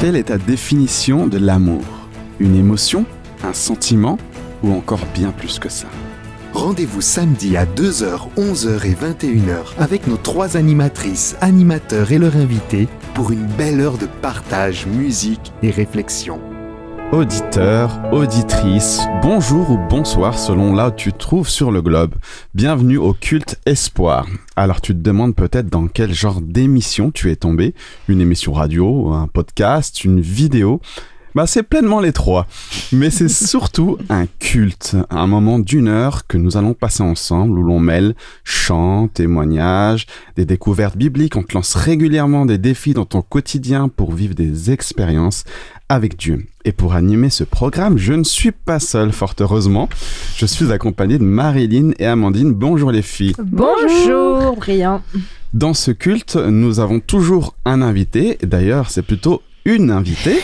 Quelle est ta définition de l'amour? Une émotion? Un sentiment? Ou encore bien plus que ça? Rendez-vous samedi à 2h, 11h et 21h avec nos 3 animatrices, animateurs et leurs invités pour une belle heure de partage, musique et réflexion. Auditeurs, auditrices, bonjour ou bonsoir selon là où tu te trouves sur le globe. Bienvenue au Culte Espoir. Alors tu te demandes peut-être dans quel genre d'émission tu es tombé. Une émission radio, un podcast, une vidéo. C'est pleinement les trois. Mais c'est surtout un culte, un moment d'1 heure que nous allons passer ensemble où l'on mêle chants, témoignages, des découvertes bibliques. On te lance régulièrement des défis dans ton quotidien pour vivre des expériences avec Dieu. Et pour animer ce programme, je ne suis pas seul, fort heureusement. Je suis accompagné de Marilyn et Amandine. Bonjour les filles. Bonjour, Brian. Dans ce culte, nous avons toujours un invité. D'ailleurs, c'est plutôt une invitée.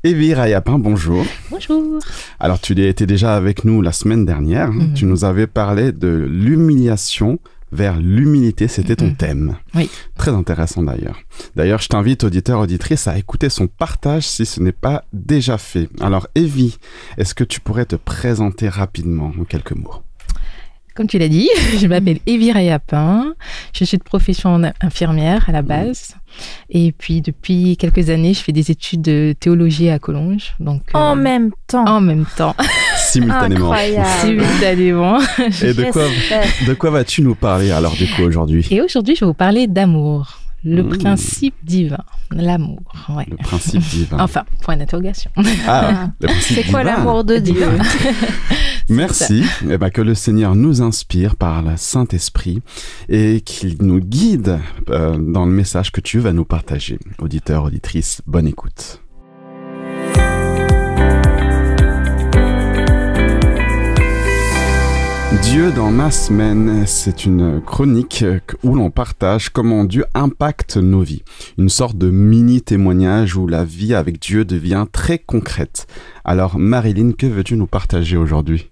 Evie Rayapin, bonjour. Bonjour. Alors, tu étais déjà avec nous la semaine dernière. Tu nous avais parlé de l'humiliation vers l'humilité. C'était ton thème. Oui. Très intéressant d'ailleurs. D'ailleurs, je t'invite, auditeur, auditrice, à écouter son partage si ce n'est pas déjà fait. Alors, Evie, est-ce que tu pourrais te présenter rapidement en quelques mots? Comme tu l'as dit, je m'appelle Evie Rayapin. Je suis de profession infirmière à la base. Et puis, depuis quelques années, je fais des études de théologie à Collonges. Donc, en même temps. En même temps. Simultanément. Incroyable. Simultanément. Et de quoi vas-tu nous parler alors du coup aujourd'hui? Et aujourd'hui, je vais vous parler d'amour. Le principe divin, l'amour. Ouais. Le principe divin. Enfin, point d'interrogation. Ah, le principe C'est quoi divin. l'amour de Dieu? Merci. Que le Seigneur nous inspire par le Saint-Esprit et qu'il nous guide dans le message que tu vas nous partager. Auditeurs, auditrices, bonne écoute. Dieu dans ma semaine, c'est une chronique où l'on partage comment Dieu impacte nos vies. Une sorte de mini-témoignage où la vie avec Dieu devient très concrète. Alors Marilyn, que veux-tu nous partager aujourd'hui?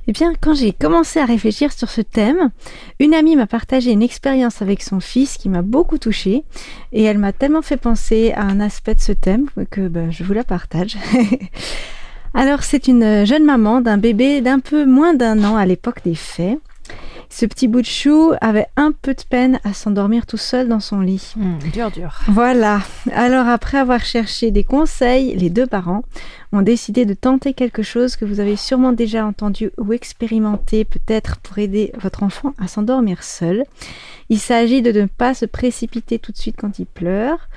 Eh bien, quand j'ai commencé à réfléchir sur ce thème, une amie m'a partagé une expérience avec son fils qui m'a beaucoup touchée. Et elle m'a tellement fait penser à un aspect de ce thème que je vous la partage. Alors, c'est une jeune maman d'un bébé d'un peu moins d'1 an à l'époque des faits. Ce petit bout de chou avait un peu de peine à s'endormir tout seul dans son lit. Dur. Voilà. Alors, après avoir cherché des conseils, les 2 parents ont décidé de tenter quelque chose que vous avez sûrement déjà entendu ou expérimenté peut-être pour aider votre enfant à s'endormir seul. Il s'agit de ne pas se précipiter tout de suite quand il pleure,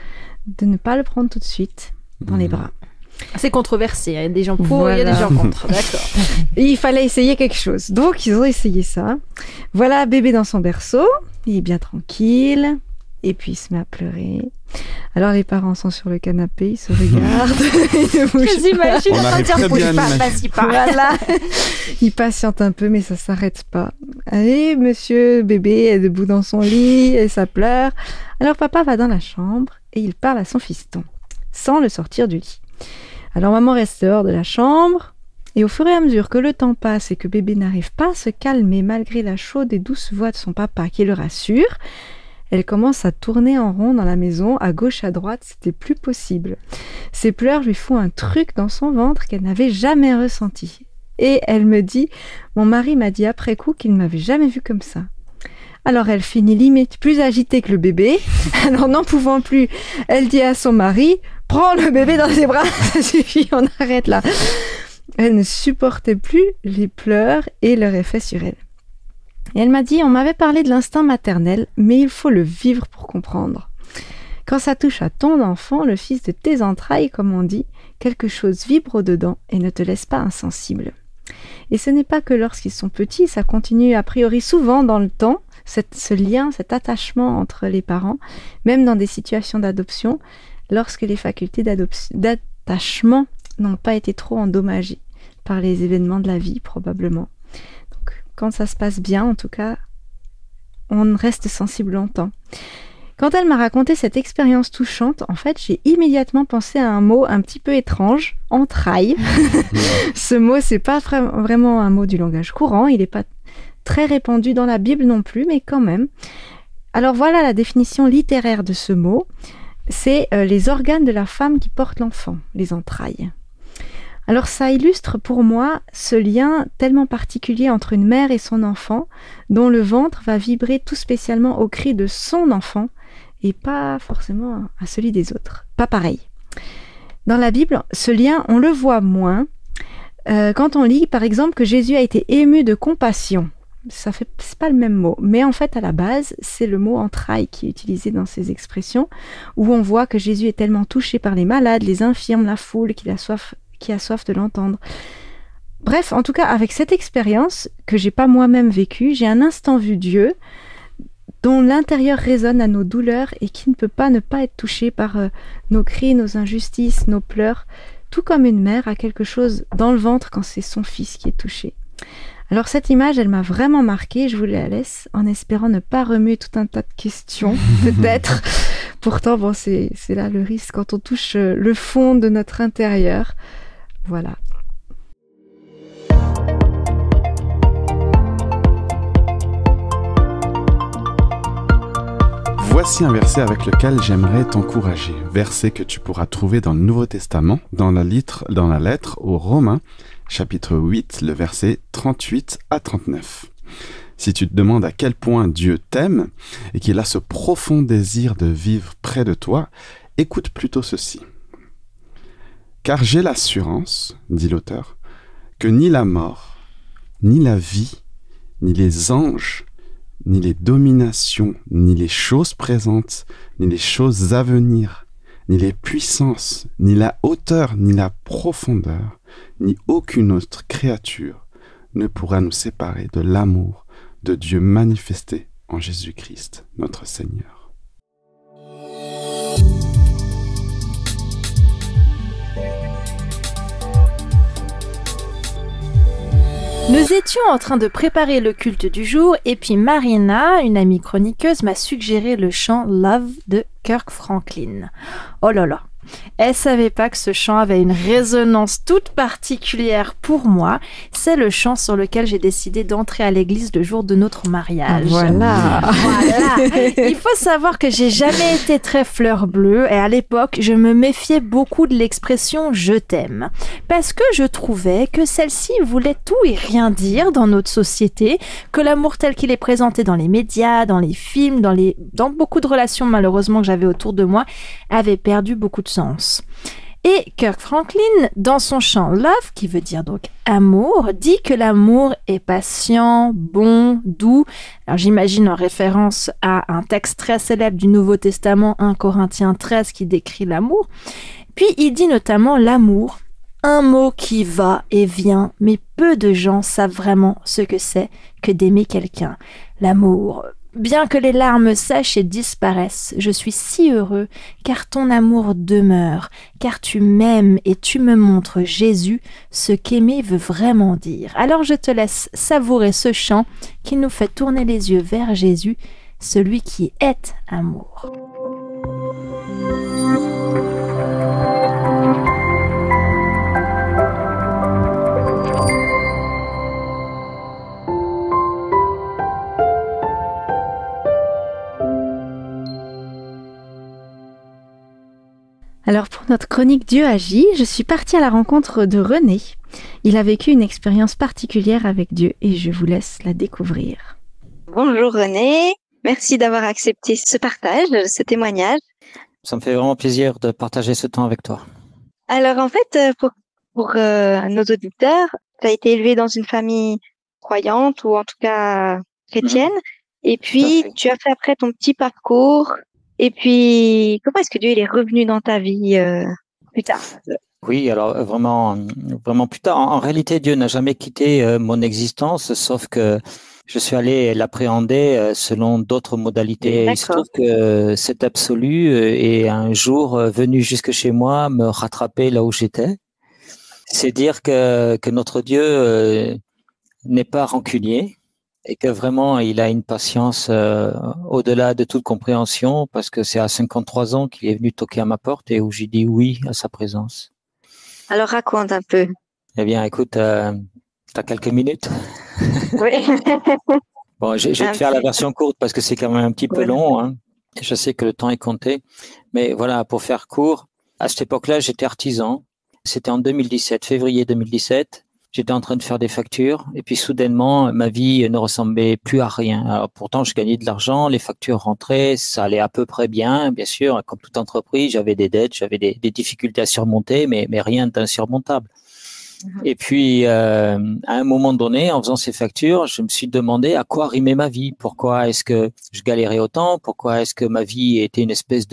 de ne pas le prendre tout de suite dans les bras. C'est controversé, il y a des gens pour, voilà. Il y a des gens contre, d'accord. Et il fallait essayer quelque chose. Donc, ils ont essayé ça. Voilà, bébé dans son berceau, il est bien tranquille, et puis il se met à pleurer. Alors, les parents sont sur le canapé, ils se regardent. Je vous imagine On en train de arrive dire, très bouge bien pas, à l'imaginer. vas-y pas. Voilà. Il patiente un peu, mais ça s'arrête pas. Allez, monsieur, bébé est debout dans son lit, et ça pleure. Alors, papa va dans la chambre, et il parle à son fiston, sans le sortir du lit. Alors maman reste dehors de la chambre et au fur et à mesure que le temps passe et que bébé n'arrive pas à se calmer malgré la chaude et douce voix de son papa qui le rassure, elle commence à tourner en rond dans la maison, à gauche, à droite, c'était plus possible. Ses pleurs lui font un truc dans son ventre qu'elle n'avait jamais ressenti. Et elle me dit, mon mari m'a dit après coup qu'il ne m'avait jamais vue comme ça. Alors elle finit limite plus agitée que le bébé. Alors n'en pouvant plus, elle dit à son mari, prends le bébé dans ses bras, ça suffit, on arrête là. Elle ne supportait plus les pleurs et leur effet sur elle. Et elle m'a dit, on m'avait parlé de l'instinct maternel, mais il faut le vivre pour comprendre. Quand ça touche à ton enfant, le fils de tes entrailles, comme on dit, quelque chose vibre au-dedans et ne te laisse pas insensible. Et ce n'est pas que lorsqu'ils sont petits, ça continue a priori souvent dans le temps, ce lien, cet attachement entre les parents, même dans des situations d'adoption, lorsque les facultés d'attachement n'ont pas été trop endommagées par les événements de la vie, probablement. Donc, quand ça se passe bien, en tout cas, on reste sensible longtemps. Quand elle m'a raconté cette expérience touchante, en fait, j'ai immédiatement pensé à un mot un petit peu étrange, entrailles. Ce mot, c'est pas vraiment un mot du langage courant, il n'est pas très répandu dans la Bible non plus, mais quand même. Alors voilà la définition littéraire de ce mot. c'est les organes de la femme qui porte l'enfant, les entrailles. Alors ça illustre pour moi ce lien tellement particulier entre une mère et son enfant, dont le ventre va vibrer tout spécialement au cri de son enfant et pas forcément à celui des autres. Pas pareil. Dans la Bible, ce lien, on le voit moins quand on lit par exemple que Jésus a été ému de compassion. C'est pas le même mot, mais en fait à la base c'est le mot entrailles qui est utilisé dans ces expressions, où on voit que Jésus est tellement touché par les malades, les infirmes, la foule, qui a soif de l'entendre. Bref, en tout cas avec cette expérience que j'ai pas moi-même vécue, j'ai un instant vu Dieu dont l'intérieur résonne à nos douleurs et qui ne peut pas ne pas être touché par nos cris, nos injustices, nos pleurs, tout comme une mère a quelque chose dans le ventre quand c'est son fils qui est touché. Alors cette image, elle m'a vraiment marquée, je vous la laisse en espérant ne pas remuer tout un tas de questions, peut-être. Pourtant, bon, c'est là le risque quand on touche le fond de notre intérieur. Voilà. Voici un verset avec lequel j'aimerais t'encourager. Verset que tu pourras trouver dans le Nouveau Testament, dans la lettre aux Romains, chapitre 8, le verset 38 à 39. Si tu te demandes à quel point Dieu t'aime et qu'il a ce profond désir de vivre près de toi, écoute plutôt ceci. Car j'ai l'assurance, dit l'auteur, que ni la mort, ni la vie, ni les anges, ni les dominations, ni les choses présentes, ni les choses à venir, ni les puissances, ni la hauteur, ni la profondeur, ni aucune autre créature ne pourra nous séparer de l'amour de Dieu manifesté en Jésus-Christ, notre Seigneur. Nous étions en train de préparer le culte du jour et puis Marina, une amie chroniqueuse, m'a suggéré le chant Love de Kirk Franklin. Oh là là! Elle savait pas que ce chant avait une résonance toute particulière pour moi. C'est le chant sur lequel j'ai décidé d'entrer à l'église le jour de notre mariage. Voilà. Il faut savoir que j'ai jamais été très fleur bleue et à l'époque, je me méfiais beaucoup de l'expression « je t'aime » parce que je trouvais que celle-ci voulait tout et rien dire dans notre société, que l'amour tel qu'il est présenté dans les médias, dans les films, dans beaucoup de relations malheureusement que j'avais autour de moi, avait perdu beaucoup de sens. Et Kirk Franklin, dans son chant Love, qui veut dire donc amour, dit que l'amour est patient, bon, doux. Alors j'imagine en référence à un texte très célèbre du Nouveau Testament, 1 Corinthiens 13, qui décrit l'amour. Puis il dit notamment l'amour, un mot qui va et vient, mais peu de gens savent vraiment ce que c'est que d'aimer quelqu'un. L'amour. Bien que les larmes sèchent et disparaissent, je suis si heureux, car ton amour demeure, car tu m'aimes et tu me montres, Jésus, ce qu'aimer veut vraiment dire. Alors je te laisse savourer ce chant qui nous fait tourner les yeux vers Jésus, celui qui est amour. Alors pour notre chronique Dieu agit, je suis partie à la rencontre de René. Il a vécu une expérience particulière avec Dieu et je vous laisse la découvrir. Bonjour René, merci d'avoir accepté ce partage, ce témoignage. Ça me fait vraiment plaisir de partager ce temps avec toi. Alors en fait, pour nos auditeurs, tu as été élevé dans une famille croyante ou en tout cas chrétienne et puis tu as fait après ton petit parcours. Et puis, comment est-ce que Dieu il est revenu dans ta vie plus tard? Oui, alors vraiment plus tard. En réalité, Dieu n'a jamais quitté mon existence, sauf que je suis allé l'appréhender selon d'autres modalités. Il se trouve que cet absolu est un jour venu jusque chez moi me rattraper là où j'étais. C'est dire que notre Dieu n'est pas rancunier. Et que vraiment, il a une patience au-delà de toute compréhension, parce que c'est à 53 ans qu'il est venu toquer à ma porte et où j'ai dit oui à sa présence. Alors raconte un peu. Eh bien, écoute, t'as quelques minutes? Oui. Bon, je vais te faire la version courte parce que c'est quand même un petit peu long. Hein. Je sais que le temps est compté, mais voilà, pour faire court, à cette époque-là, j'étais artisan. C'était en 2017, février 2017. J'étais en train de faire des factures et puis soudainement, ma vie ne ressemblait plus à rien. Alors pourtant, je gagnais de l'argent, les factures rentraient, ça allait à peu près bien, bien sûr. Comme toute entreprise, j'avais des dettes, j'avais des difficultés à surmonter, mais rien d'insurmontable. Et puis, à un moment donné, en faisant ces factures, je me suis demandé à quoi rimait ma vie. Pourquoi est-ce que je galérais autant? Pourquoi est-ce que ma vie était une espèce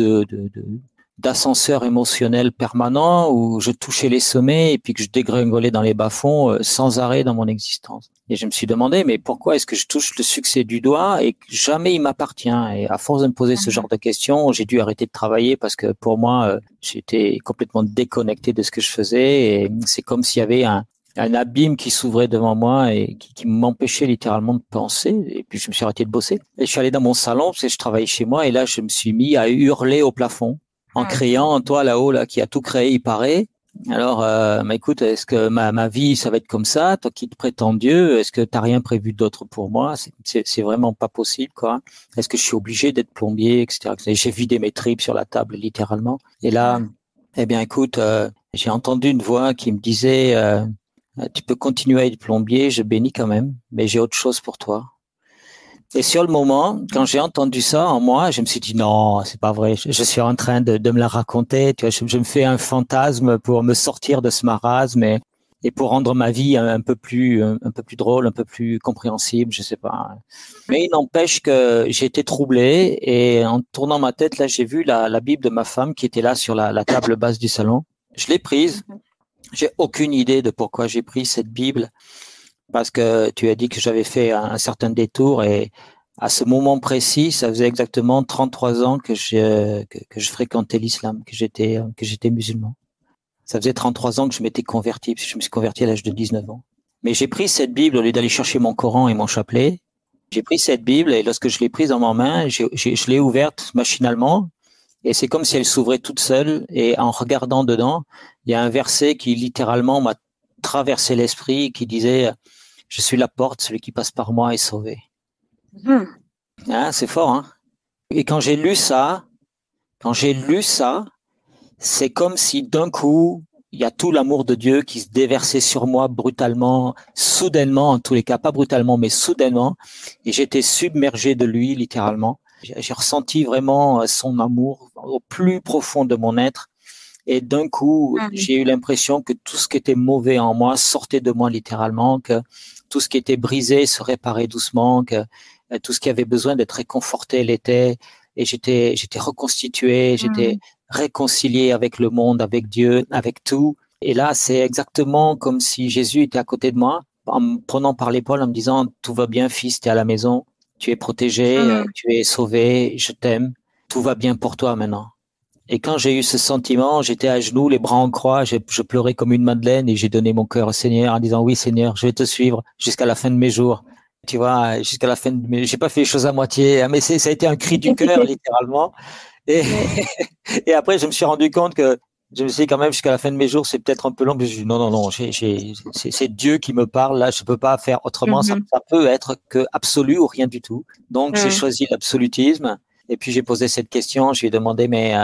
d'ascenseur émotionnel permanent où je touchais les sommets et puis que je dégringolais dans les bas-fonds sans arrêt dans mon existence. Et je me suis demandé, mais pourquoi est-ce que je touche le succès du doigt et que jamais il m'appartient? Et à force de me poser ce genre de questions, j'ai dû arrêter de travailler parce que pour moi, j'étais complètement déconnecté de ce que je faisais et c'est comme s'il y avait un abîme qui s'ouvrait devant moi et qui m'empêchait littéralement de penser. Et puis je me suis arrêté de bosser. Et je suis allé dans mon salon parce que je travaillais chez moi et là je me suis mis à hurler au plafond en criant, toi là-haut, là, qui a tout créé, il paraît. Alors, écoute, est-ce que ma vie, ça va être comme ça? Toi qui te prétends Dieu, est-ce que t'as rien prévu d'autre pour moi? C'est vraiment pas possible, quoi. Est-ce que je suis obligé d'être plombier, etc. J'ai vidé mes tripes sur la table, littéralement. Et là, eh bien, écoute, j'ai entendu une voix qui me disait, tu peux continuer à être plombier, je bénis quand même, mais j'ai autre chose pour toi. Et sur le moment, quand j'ai entendu ça en moi, je me suis dit non, c'est pas vrai. Je suis en train de me la raconter. Tu vois, je me fais un fantasme pour me sortir de ce marasme et pour rendre ma vie un peu plus drôle, un peu plus compréhensible, je sais pas. Mais il n'empêche que j'ai été troublé et en tournant ma tête là, j'ai vu la Bible de ma femme qui était là sur la table basse du salon. Je l'ai prise. J'ai aucune idée de pourquoi j'ai pris cette Bible. Parce que tu as dit que j'avais fait un certain détour et à ce moment précis, ça faisait exactement 33 ans que je fréquentais l'islam, que j'étais musulman. Ça faisait 33 ans que je m'étais converti, parce que je me suis converti à l'âge de 19 ans. Mais j'ai pris cette Bible au lieu d'aller chercher mon Coran et mon chapelet. J'ai pris cette Bible et lorsque je l'ai prise en main, je l'ai ouverte machinalement et c'est comme si elle s'ouvrait toute seule et en regardant dedans, il y a un verset qui littéralement m'a traversé l'esprit qui disait je suis la porte, celui qui passe par moi est sauvé. Hein, c'est fort, hein? Et quand j'ai lu ça, c'est comme si d'un coup, il y a tout l'amour de Dieu qui se déversait sur moi brutalement, soudainement, en tous les cas, pas brutalement, mais soudainement. Et j'étais submergé de lui, littéralement. J'ai ressenti vraiment son amour au plus profond de mon être. Et d'un coup, j'ai eu l'impression que tout ce qui était mauvais en moi sortait de moi littéralement, que tout ce qui était brisé se réparait doucement, que tout ce qui avait besoin d'être réconforté l'était. Et j'étais reconstitué, j'étais réconcilié avec le monde, avec Dieu, avec tout. Et là, c'est exactement comme si Jésus était à côté de moi, en me prenant par l'épaule, en me disant « Tout va bien, fils, tu es à la maison, tu es protégé, tu es sauvé, je t'aime, tout va bien pour toi maintenant. » Et quand j'ai eu ce sentiment, j'étais à genoux, les bras en croix, je pleurais comme une madeleine et j'ai donné mon cœur au Seigneur en disant oui Seigneur, je vais te suivre jusqu'à la fin de mes jours. Tu vois, jusqu'à la fin de mes... J'ai pas fait les choses à moitié, mais ça a été un cri du cœur littéralement. Et, et après, je me suis rendu compte que je me suis dit quand même jusqu'à la fin de mes jours, c'est peut-être un peu long. Mais je dis non, c'est Dieu qui me parle là, je peux pas faire autrement. Ça peut être que absolu ou rien du tout. Donc j'ai choisi l'absolutisme. Et puis j'ai posé cette question, je lui ai demandé mais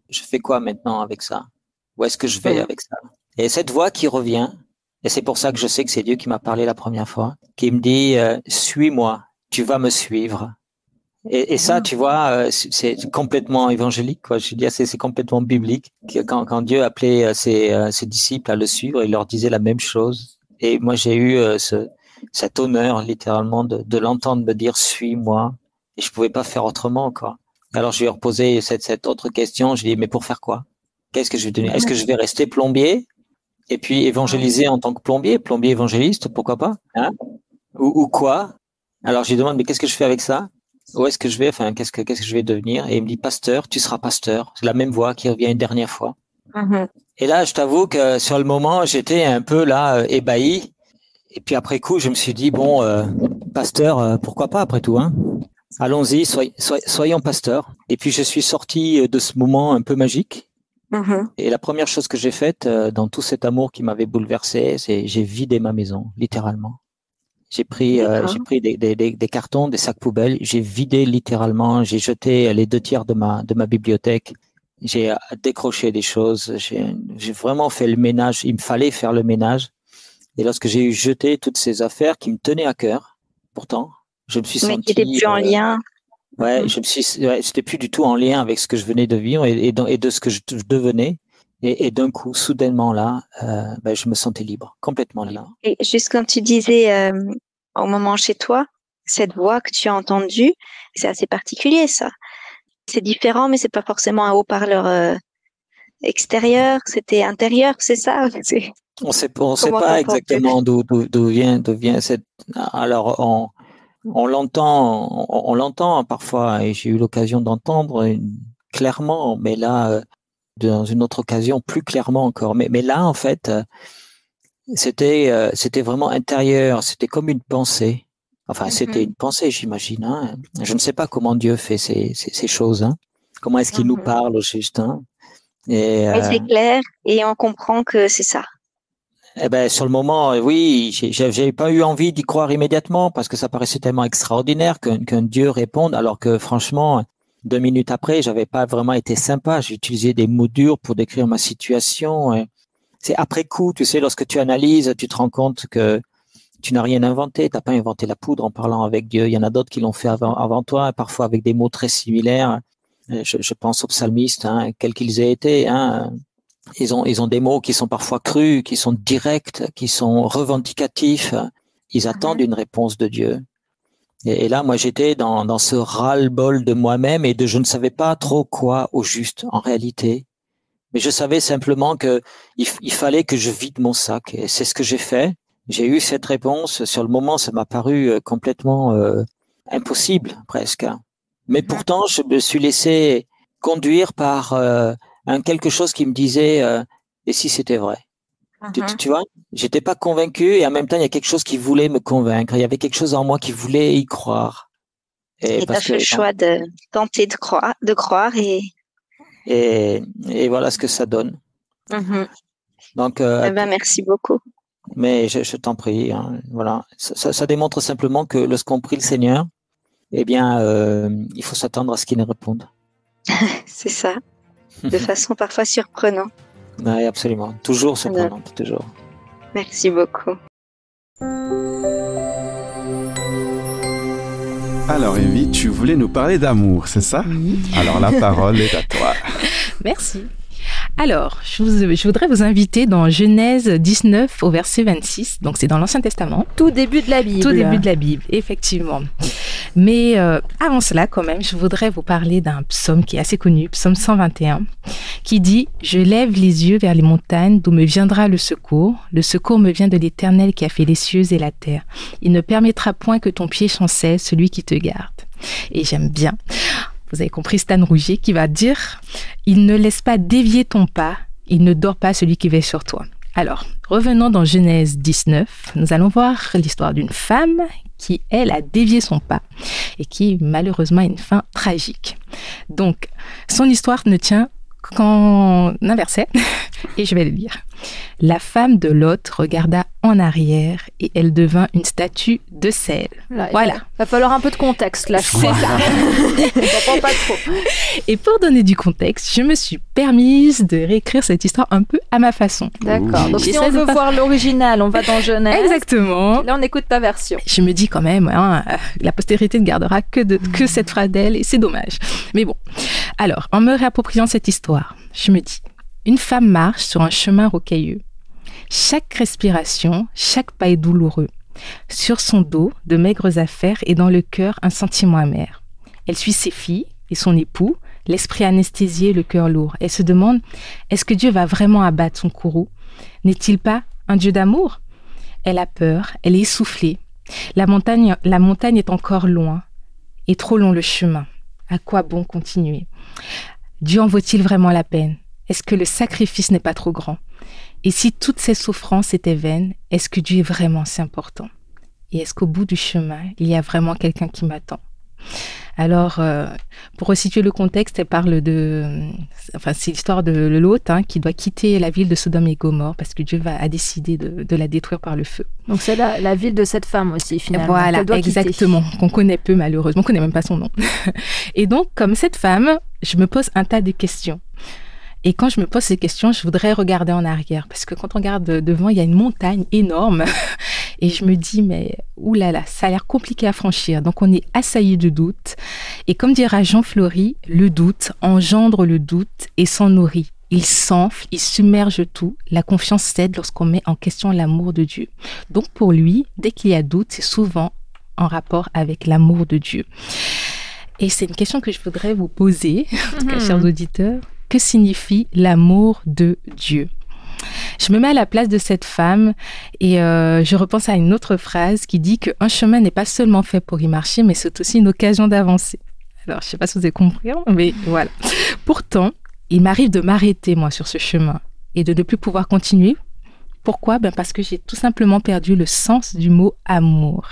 je fais quoi maintenant avec ça? Où est-ce que je vais avec ça? Et cette voix qui revient, et c'est pour ça que je sais que c'est Dieu qui m'a parlé la première fois, qui me dit suis-moi, tu vas me suivre. Et ça, tu vois, c'est complètement évangélique, quoi. Je dis, c'est complètement biblique. Quand Dieu appelait ses disciples à le suivre, il leur disait la même chose. Et moi, j'ai eu cet honneur, littéralement, de l'entendre me dire suis-moi. Et je pouvais pas faire autrement, quoi. Alors, je lui ai reposé cette autre question. Je lui ai dit, mais pour faire quoi? Qu'est-ce que je vais devenir? Est-ce que je vais rester plombier? Et puis évangéliser en tant que plombier évangéliste, pourquoi pas? Hein? Ou quoi? Alors, je lui demande, mais qu'est-ce que je fais avec ça? Où est-ce que je vais? Enfin, qu'est-ce que je vais devenir? Et il me dit, pasteur, tu seras pasteur. C'est la même voix qui revient une dernière fois. Et là, je t'avoue que sur le moment, j'étais un peu là, ébahi. Et puis après coup, je me suis dit, bon, pasteur, pourquoi pas après tout, hein? Allons-y, soyons pasteurs. Et puis je suis sorti de ce moment un peu magique. Et la première chose que j'ai faite dans tout cet amour qui m'avait bouleversé, c'est j'ai vidé ma maison, littéralement. J'ai pris des cartons, des sacs poubelles. J'ai vidé littéralement. J'ai jeté les 2 tiers de ma bibliothèque. J'ai décroché des choses. J'ai vraiment fait le ménage. Il me fallait faire le ménage. Et lorsque j'ai jeté toutes ces affaires qui me tenaient à cœur, pourtant, je me suis senti. Mais qui n'étaient plus en lien. Ouais, c'était plus du tout en lien avec ce que je venais de vivre et de ce que je devenais. Et d'un coup, soudainement là, je me sentais libre, complètement libre. Et juste quand tu disais au moment chez toi, cette voix que tu as entendue, c'est assez particulier ça. C'est différent, mais c'est pas forcément un haut-parleur extérieur, c'était intérieur, c'est ça. On sait pas exactement d'où vient cette. Alors on l'entend parfois, et j'ai eu l'occasion d'entendre clairement, mais là. Dans une autre occasion plus clairement encore, mais là en fait c'était vraiment intérieur, c'était comme une pensée, enfin c'était une pensée, j'imagine, hein. Je ne sais pas comment Dieu fait ces choses, hein. Comment est-ce qu'il nous parle au juste, hein. Et c'est clair et on comprend que c'est ça. Eh ben sur le moment, oui, j'avais pas eu envie d'y croire immédiatement parce que ça paraissait tellement extraordinaire qu'un Dieu réponde, alors que franchement 2 minutes après, j'avais pas vraiment été sympa. J'ai utilisé des mots durs pour décrire ma situation. C'est après coup, tu sais, lorsque tu analyses, tu te rends compte que tu n'as rien inventé. T'as pas inventé la poudre en parlant avec Dieu. Il y en a d'autres qui l'ont fait avant toi, parfois avec des mots très similaires. Je pense aux psalmistes, hein, quels qu'ils aient été, hein. Ils ont des mots qui sont parfois crus, qui sont directs, qui sont revendicatifs. Ils attendent une réponse de Dieu. Et là, moi, j'étais dans ce ras-le-bol de moi-même et je ne savais pas trop quoi au juste, en réalité. Mais je savais simplement que il fallait que je vide mon sac. Et c'est ce que j'ai fait. J'ai eu cette réponse. Sur le moment, ça m'a paru complètement impossible, presque. Mais pourtant, je me suis laissé conduire par quelque chose qui me disait et si c'était vrai? Tu vois, j'étais pas convaincu et en même temps il y a quelque chose qui voulait me convaincre. Il y avait quelque chose en moi qui voulait y croire. Et t'as fait le choix de tenter de croire et voilà ce que ça donne. Donc, merci beaucoup. Mais je t'en prie, hein, voilà. Ça démontre simplement que lorsqu'on prie le Seigneur, eh bien, il faut s'attendre à ce qu'il nous réponde. C'est ça, de façon parfois surprenante. Oui, absolument. Toujours surprenante, toujours. Merci beaucoup. Alors, Evie, tu voulais nous parler d'amour, c'est ça? Oui. Alors, la parole est à toi. Merci. Alors, je voudrais vous inviter dans Genèse 19 au verset 26. Donc, c'est dans l'Ancien Testament. Tout début de la Bible. Tout début de la Bible, effectivement. Mais avant cela, quand même, je voudrais vous parler d'un psaume qui est assez connu, psaume 121, qui dit « Je lève les yeux vers les montagnes, d'où me viendra le secours. Le secours me vient de l'Éternel qui a fait les cieux et la terre. Il ne permettra point que ton pied chancelle, celui qui te garde. » Et j'aime bien. Vous avez compris Stan Rougier qui va dire « Il ne laisse pas dévier ton pas, il ne dort pas celui qui veille sur toi. » Alors, revenons dans Genèse 19, nous allons voir l'histoire d'une femme qui, elle, a dévié son pas et qui, malheureusement, a une fin tragique. Donc, son histoire ne tient qu'en un verset, et je vais le lire. La femme de Lot regarda en arrière et elle devint une statue de sel. Là, voilà. Il va falloir un peu de contexte là. C'est ça. On comprend pas trop. Et pour donner du contexte, je me suis permise de réécrire cette histoire un peu à ma façon. D'accord. Donc si on veut voir l'original, on va dans Genèse. Exactement. Là, on écoute ta version. Je me dis quand même, hein, la postérité ne gardera que cette phrase d'elle et c'est dommage. Mais bon. Alors, en me réappropriant cette histoire, je me dis, une femme marche sur un chemin rocailleux. Chaque respiration, chaque pas est douloureux. Sur son dos, de maigres affaires et dans le cœur, un sentiment amer. Elle suit ses filles et son époux, l'esprit anesthésié, le cœur lourd. Elle se demande, est-ce que Dieu va vraiment abattre son courroux? N'est-il pas un Dieu d'amour? Elle a peur, elle est essoufflée. La montagne est encore loin et trop long le chemin. À quoi bon continuer? Dieu en vaut-il vraiment la peine? Est-ce que le sacrifice n'est pas trop grand? Et si toutes ces souffrances étaient vaines, est-ce que Dieu est vraiment si important? Et est-ce qu'au bout du chemin, il y a vraiment quelqu'un qui m'attend? Alors, pour resituer le contexte, elle parle c'est l'histoire de Lot qui doit quitter la ville de Sodome et Gomorrhe parce que Dieu a décidé de la détruire par le feu. Donc c'est la ville de cette femme aussi, finalement. Voilà, exactement, qu'on connaît peu malheureusement, on connaît même pas son nom. Et donc, comme cette femme, je me pose un tas de questions. Et quand je me pose ces questions, je voudrais regarder en arrière. Parce que quand on regarde devant, il y a une montagne énorme. Et je me dis, mais oulala, ça a l'air compliqué à franchir. Donc, on est assailli de doutes. Et comme dira Jean Fleury, le doute engendre le doute et s'en nourrit. Il s'enfle, il submerge tout. La confiance cède lorsqu'on met en question l'amour de Dieu. Donc, pour lui, dès qu'il y a doute, c'est souvent en rapport avec l'amour de Dieu. Et c'est une question que je voudrais vous poser, en tout cas, chers auditeurs. Que signifie l'amour de Dieu? Je me mets à la place de cette femme et je repense à une autre phrase qui dit qu'un chemin n'est pas seulement fait pour y marcher, mais c'est aussi une occasion d'avancer. Alors, je ne sais pas si vous avez compris, mais voilà. Pourtant, il m'arrive de m'arrêter, moi, sur ce chemin et de ne plus pouvoir continuer. Pourquoi? Parce que j'ai tout simplement perdu le sens du mot amour.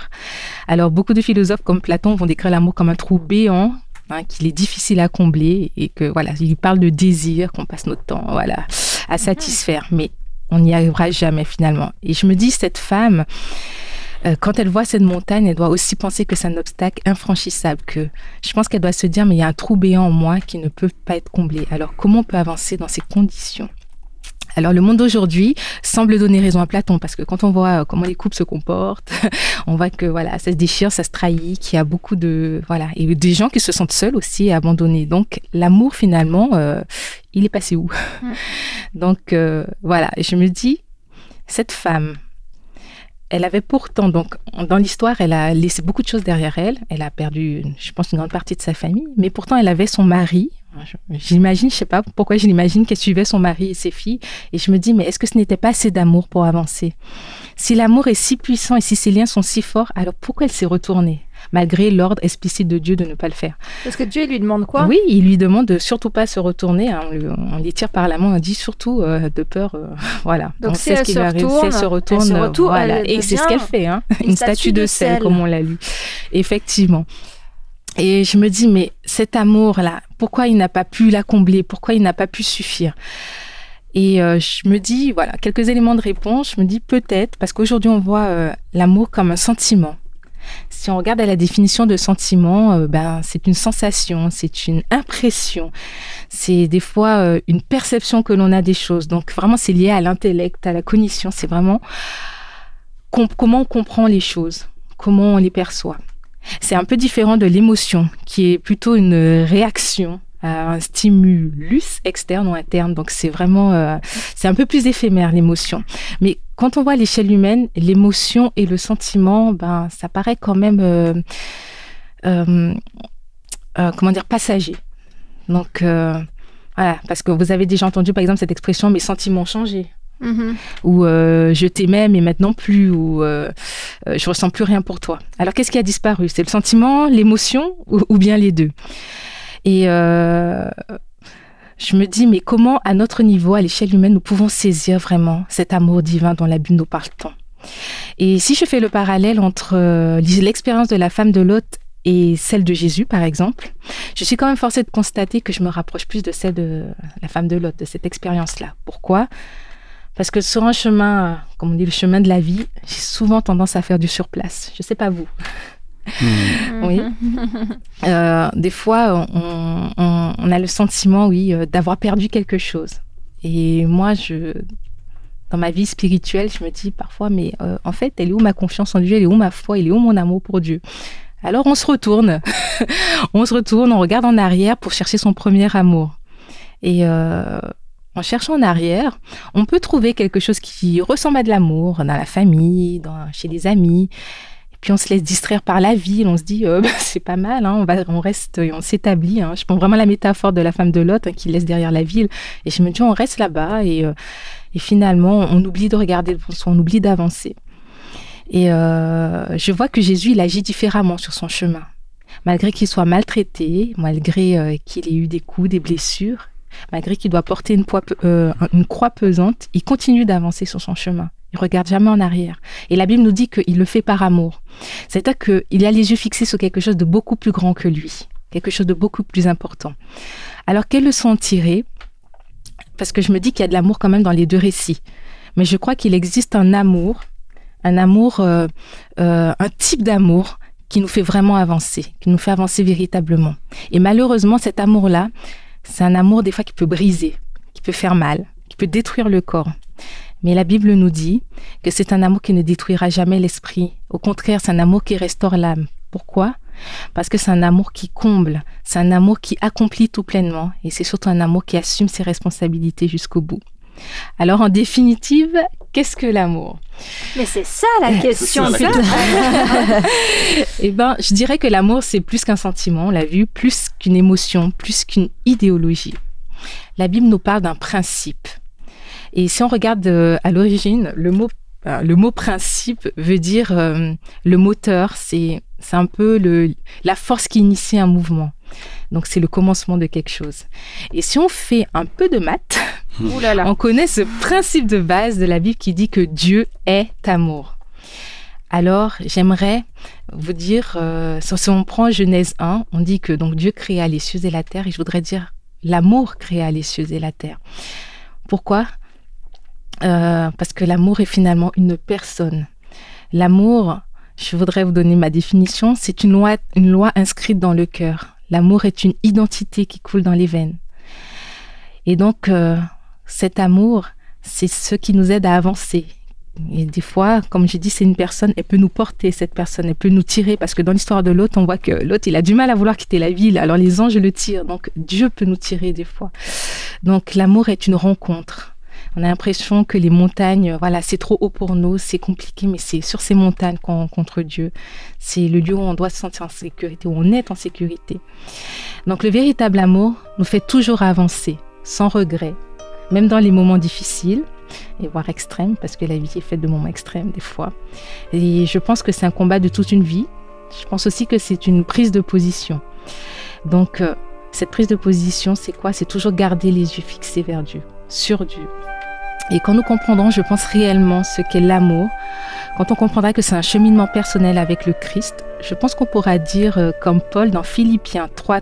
Alors, beaucoup de philosophes comme Platon vont décrire l'amour comme un trou béant, qu'il est difficile à combler et que voilà, il parle de désir, qu'on passe notre temps à satisfaire, mais on n'y arrivera jamais finalement. Et je me dis, cette femme, quand elle voit cette montagne, elle doit aussi penser que c'est un obstacle infranchissable, que je pense qu'elle doit se dire, mais il y a un trou béant en moi qui ne peut pas être comblé. Alors comment on peut avancer dans ces conditions? Alors, le monde d'aujourd'hui semble donner raison à Platon parce que quand on voit comment les couples se comportent, on voit que ça se déchire, ça se trahit, qu'il y a beaucoup et des gens qui se sentent seuls aussi et abandonnés. Donc, l'amour finalement, il est passé où? Donc, et je me dis, cette femme, elle avait pourtant, donc, dans l'histoire, elle a laissé beaucoup de choses derrière elle. Elle a perdu, je pense, une grande partie de sa famille, mais pourtant, elle avait son mari. J'imagine, je sais pas pourquoi je l'imagine qu'elle suivait son mari et ses filles. Et je me dis, mais est-ce que ce n'était pas assez d'amour pour avancer? Si l'amour est si puissant et si ces liens sont si forts, alors pourquoi elle s'est retournée, malgré l'ordre explicite de Dieu de ne pas le faire? Parce que Dieu, il lui demande quoi? Oui, il lui demande de surtout pas se retourner. On les tire par la main, on dit surtout de peur. Donc on sait ce qui va arriver. Si elle se retourne, et c'est ce qu'elle fait. Une statue de sel, comme on l'a lu. Effectivement. Et je me dis, mais cet amour-là, pourquoi il n'a pas pu la combler? Pourquoi il n'a pas pu suffire? Et je me dis, quelques éléments de réponse. Je me dis peut-être, parce qu'aujourd'hui, on voit l'amour comme un sentiment. Si on regarde à la définition de sentiment, c'est une sensation, c'est une impression. C'est des fois une perception que l'on a des choses. Donc, vraiment, c'est lié à l'intellect, à la cognition. C'est vraiment comment on comprend les choses, comment on les perçoit. C'est un peu différent de l'émotion, qui est plutôt une réaction à un stimulus externe ou interne. Donc, c'est vraiment... c'est un peu plus éphémère, l'émotion. Mais quand on voit à l'échelle humaine, l'émotion et le sentiment, ça paraît quand même... passager. Donc, parce que vous avez déjà entendu, par exemple, cette expression « mes sentiments ont changé ». Ou je t'aimais mais maintenant plus, ou je ressens plus rien pour toi. Alors qu'est-ce qui a disparu? C'est le sentiment, l'émotion ou bien les deux? Et je me dis, mais comment à notre niveau, à l'échelle humaine, nous pouvons saisir vraiment cet amour divin dont la Bible nous parle tant? Et si je fais le parallèle entre l'expérience de la femme de Lot et celle de Jésus, par exemple, je suis quand même forcée de constater que je me rapproche plus de celle de la femme de Lot, de cette expérience-là. Pourquoi? Parce que sur un chemin, comme on dit, le chemin de la vie, j'ai souvent tendance à faire du surplace. Je ne sais pas vous. Oui. Des fois, on a le sentiment, d'avoir perdu quelque chose. Et moi, dans ma vie spirituelle, je me dis parfois, mais en fait, elle est où ma confiance en Dieu? Elle est où ma foi? Elle est où mon amour pour Dieu? Alors, on se retourne. On regarde en arrière pour chercher son premier amour. Et... en cherchant en arrière, on peut trouver quelque chose qui ressemble à de l'amour dans la famille, chez les amis. Et puis on se laisse distraire par la vie. On se dit, c'est pas mal, on reste, on s'établit. Je prends vraiment la métaphore de la femme de Lot qui laisse derrière la ville. Et je me dis, on reste là-bas et finalement, on oublie de regarder devant soi, on oublie d'avancer. Et je vois que Jésus, il agit différemment sur son chemin. Malgré qu'il soit maltraité, malgré qu'il ait eu des coups, des blessures, malgré qu'il doit porter une croix pesante, il continue d'avancer sur son chemin. Il regarde jamais en arrière. Et la Bible nous dit qu'il le fait par amour. C'est-à-dire qu'il a les yeux fixés sur quelque chose de beaucoup plus grand que lui, quelque chose de beaucoup plus important. Alors, quelle leçon en tirer? Parce que je me dis qu'il y a de l'amour quand même dans les deux récits. Mais je crois qu'il existe un type d'amour qui nous fait vraiment avancer, qui nous fait avancer véritablement. Et malheureusement, cet amour-là, c'est un amour des fois qui peut briser, qui peut faire mal, qui peut détruire le corps. Mais la Bible nous dit que c'est un amour qui ne détruira jamais l'esprit. Au contraire, c'est un amour qui restaure l'âme. Pourquoi? Parce que c'est un amour qui comble, c'est un amour qui accomplit tout pleinement et c'est surtout un amour qui assume ses responsabilités jusqu'au bout. Alors, en définitive, qu'est-ce que l'amour? Mais c'est ça la question. Eh ben, je dirais que l'amour, c'est plus qu'un sentiment, on l'a vu, plus qu'une émotion, plus qu'une idéologie. La Bible nous parle d'un principe. Et si on regarde à l'origine, le mot principe veut dire le moteur, c'est un peu la force qui initie un mouvement. Donc, c'est le commencement de quelque chose. Et si on fait un peu de maths, on connaît ce principe de base de la Bible qui dit que Dieu est amour. Alors, j'aimerais vous dire, si on prend Genèse 1, on dit que donc Dieu créa les cieux et la terre, et je voudrais dire l'amour créa les cieux et la terre. Pourquoi? Parce que l'amour est finalement une personne. L'amour, je voudrais vous donner ma définition, c'est une loi inscrite dans le cœur. L'amour est une identité qui coule dans les veines. Et donc, cet amour, c'est ce qui nous aide à avancer. Et des fois, comme j'ai dit, c'est une personne, elle peut nous porter, cette personne, elle peut nous tirer, parce que dans l'histoire de Lot, on voit que Lot, il a du mal à vouloir quitter la ville, alors les anges le tirent, donc Dieu peut nous tirer des fois. Donc l'amour est une rencontre. On a l'impression que les montagnes, voilà, c'est trop haut pour nous, c'est compliqué, mais c'est sur ces montagnes qu'on rencontre Dieu. C'est le lieu où on doit se sentir en sécurité, où on est en sécurité. Donc le véritable amour nous fait toujours avancer, sans regret, même dans les moments difficiles, et voire extrêmes, parce que la vie est faite de moments extrêmes des fois. Et je pense que c'est un combat de toute une vie. Je pense aussi que c'est une prise de position. Donc, cette prise de position, c'est quoi? C'est toujours garder les yeux fixés vers Dieu, sur Dieu. Et quand nous comprendrons, je pense réellement ce qu'est l'amour, quand on comprendra que c'est un cheminement personnel avec le Christ, je pense qu'on pourra dire, comme Paul dans Philippiens 3,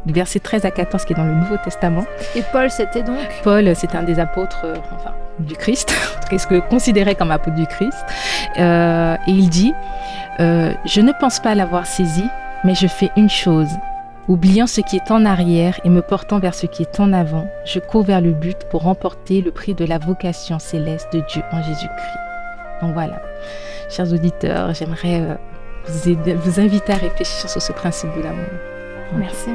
versets 13 à 14, qui est dans le Nouveau Testament. Et Paul, c'était donc? Paul, c'était un des apôtres, du Christ, ce que considéré comme apôtre du Christ. Et il dit, je ne pense pas l'avoir saisi, mais je fais une chose. Oubliant ce qui est en arrière et me portant vers ce qui est en avant, je cours vers le but pour remporter le prix de la vocation céleste de Dieu en Jésus-Christ. Donc voilà, chers auditeurs, j'aimerais vous inviter à réfléchir sur ce principe de l'amour. Merci.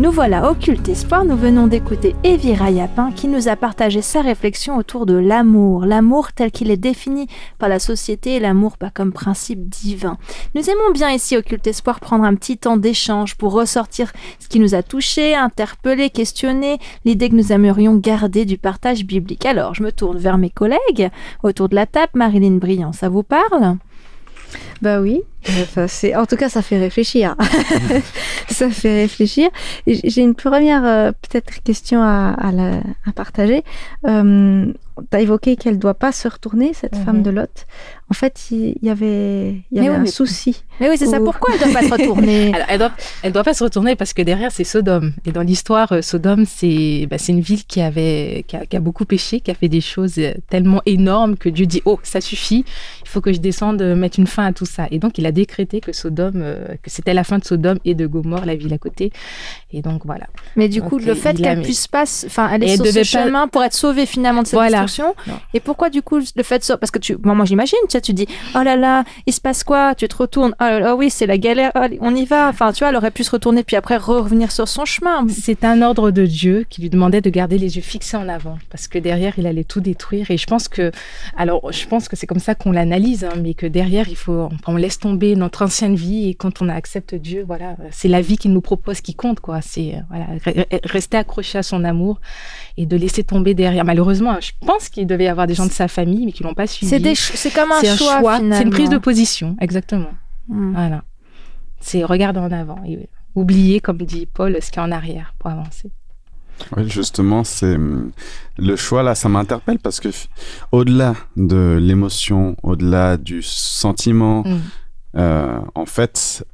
Nous voilà au Culte Espoir, nous venons d'écouter Evira Yapin qui nous a partagé sa réflexion autour de l'amour. L'amour tel qu'il est défini par la société et l'amour comme principe divin. Nous aimons bien ici au Culte Espoir prendre un petit temps d'échange pour ressortir ce qui nous a touchés, interpellés, questionnés, l'idée que nous aimerions garder du partage biblique. Alors, je me tourne vers mes collègues autour de la table. Marilyn Briand, ça vous parle ? Bah oui, en tout cas ça fait réfléchir. Ça fait réfléchir. J'ai une première peut-être question à partager. Tu as évoqué qu'elle ne doit pas se retourner, cette femme de Lot. En fait, il y avait un souci. Mais oui, c'est ça. Pourquoi elle ne doit pas se retourner? Alors, elle doit pas se retourner parce que derrière, c'est Sodome. Et dans l'histoire, Sodome, c'est une ville qui a beaucoup péché, qui a fait des choses tellement énormes que Dieu dit « Oh, ça suffit, il faut que je descende mettre une fin à tout ça. » Et donc, il a décrété que c'était la fin de Sodome et de Gomorrhe, la ville à côté. Et donc, voilà. Mais du coup, le fait qu'elle puisse pas... Enfin, elle est sur ce chemin pour être sauvée finalement de cette destruction. Et pourquoi du coup le fait de... Parce que moi j'imagine, tu dis « Oh là là, il se passe quoi ?» Tu te retournes. « Oh oui, c'est la galère. Oh, on y va. » Enfin, tu vois, elle aurait pu se retourner puis après revenir sur son chemin. C'est un ordre de Dieu qui lui demandait de garder les yeux fixés en avant parce que derrière, il allait tout détruire. Et je pense que c'est comme ça qu'on l'analyse, hein, mais que derrière, on laisse tomber notre ancienne vie et quand on accepte Dieu, voilà, c'est la vie qu'il nous propose qui compte, quoi. C'est rester accroché à son amour et de laisser tomber derrière. Malheureusement, je pense qu'il devait y avoir des gens de sa famille, mais qui l'ont pas suivi. C'est comme un choix, finalement. C'est une prise de position, exactement. Voilà. C'est regarder en avant. Et oublier, comme dit Paul, ce qui est en arrière pour avancer. Oui, justement, c'est le choix là, ça m'interpelle parce que au-delà de l'émotion, au-delà du sentiment, en fait,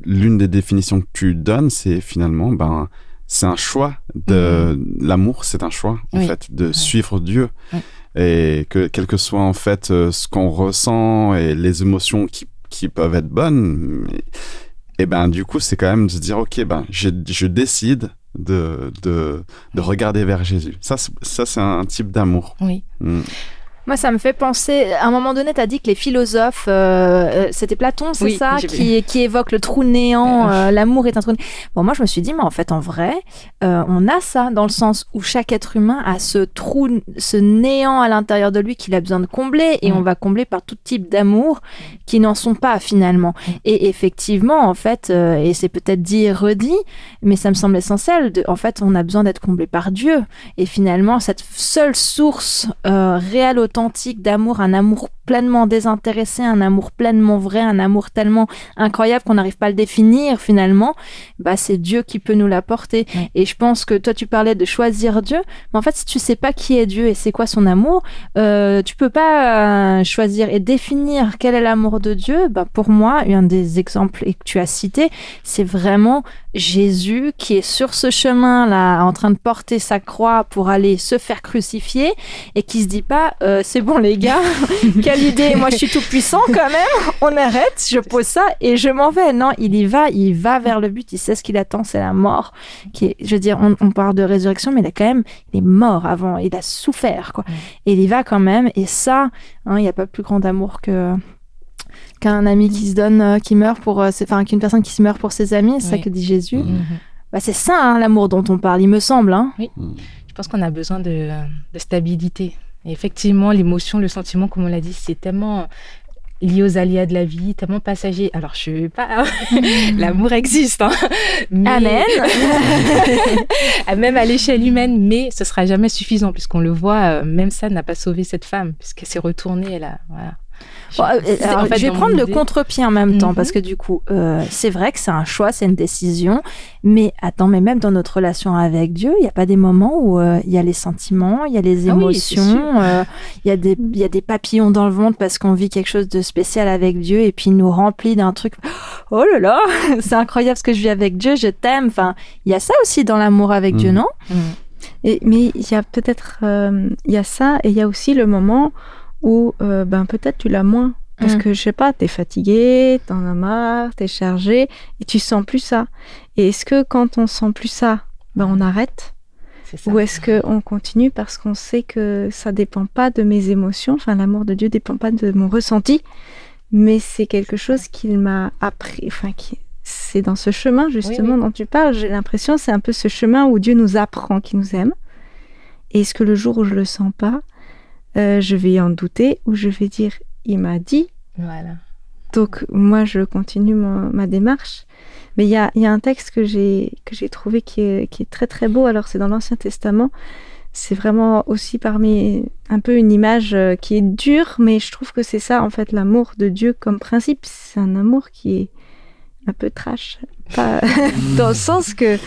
l'une des définitions que tu donnes, c'est finalement, c'est un choix l'amour, c'est un choix en fait de suivre Dieu. Et que quel que soit en fait ce qu'on ressent et les émotions qui peuvent être bonnes, et du coup c'est quand même de se dire ok, je décide de regarder vers Jésus. Ça c'est un type d'amour. Oui. Moi, ça me fait penser, à un moment donné, tu as dit que les philosophes, c'était Platon, c'est ça, qui évoque le trou néant, l'amour est un trou néant. Bon, moi, je me suis dit, mais en fait, en vrai, on a ça, dans le sens où chaque être humain a ce trou, ce néant à l'intérieur de lui qu'il a besoin de combler, et on va combler par tout type d'amour qui n'en sont pas, finalement. Et effectivement, en fait, et c'est peut-être dit et redit, mais ça me semble essentiel, en fait, on a besoin d'être comblé par Dieu. Et finalement, cette seule source réelle, authentique d'amour, un amour pleinement désintéressé, un amour pleinement vrai, un amour tellement incroyable qu'on n'arrive pas à le définir finalement, c'est Dieu qui peut nous l'apporter. Et je pense que toi tu parlais de choisir Dieu, mais en fait si tu sais pas qui est Dieu et c'est quoi son amour, tu peux pas choisir et définir quel est l'amour de Dieu. Pour moi, un des exemples que tu as cité, c'est vraiment Jésus qui est sur ce chemin-là en train de porter sa croix pour aller se faire crucifier et qui se dit pas c'est bon les gars, quelle idée, moi je suis tout puissant quand même, on arrête, je pose ça et je m'en vais. Non, il va vers le but, il sait ce qu'il attend, c'est la mort. Je veux dire, on parle de résurrection, mais il est mort avant, il a souffert, quoi. Et il y va quand même, et ça, il n'y a pas plus grand amour qu'un ami qui se donne, qui meurt qu'une personne qui se meurt pour ses amis, c'est ça que dit Jésus. C'est ça, l'amour dont on parle, il me semble. Oui, je pense qu'on a besoin de stabilité. Et effectivement, l'émotion, le sentiment, comme on l'a dit, c'est tellement lié aux aléas de la vie, tellement passager. Alors, je ne veux pas... L'amour existe, hein. Mais... Amen. Même à l'échelle humaine, mais ce ne sera jamais suffisant, puisqu'on le voit, même ça n'a pas sauvé cette femme, puisqu'elle s'est retournée, elle a... Voilà. Je vais prendre le contre-pied en même temps parce que du coup, c'est vrai que c'est un choix, c'est une décision. Mais attends, mais même dans notre relation avec Dieu, il n'y a pas des moments où il y a les sentiments, il y a les émotions, il y a des papillons dans le ventre parce qu'on vit quelque chose de spécial avec Dieu et puis il nous remplit d'un truc. Oh là là, c'est incroyable ce que je vis avec Dieu, je t'aime. Enfin, il y a ça aussi dans l'amour avec Dieu, non? Mais il y a peut-être, il y a ça et il y a aussi le moment où peut-être tu l'as moins parce que je sais pas, t'es fatigué, t'en as marre, t'es chargé et tu sens plus ça. Et est-ce que quand on sent plus ça, on arrête? Ou est-ce qu'on continue parce qu'on sait que ça dépend pas de mes émotions, enfin l'amour de Dieu dépend pas de mon ressenti, mais c'est quelque chose qu'il m'a appris, c'est dans ce chemin justement dont tu parles. J'ai l'impression c'est un peu ce chemin où Dieu nous apprend qu'il nous aime. Et est-ce que le jour où je le sens pas, je vais en douter ou je vais dire il m'a dit. Voilà. Donc moi je continue ma démarche. Mais il y a un texte que j'ai trouvé qui est très très beau. Alors c'est dans l'Ancien Testament. C'est vraiment aussi parmi un peu une image qui est dure, mais je trouve que c'est ça en fait l'amour de Dieu comme principe. C'est un amour qui est un peu trash, pas dans le sens que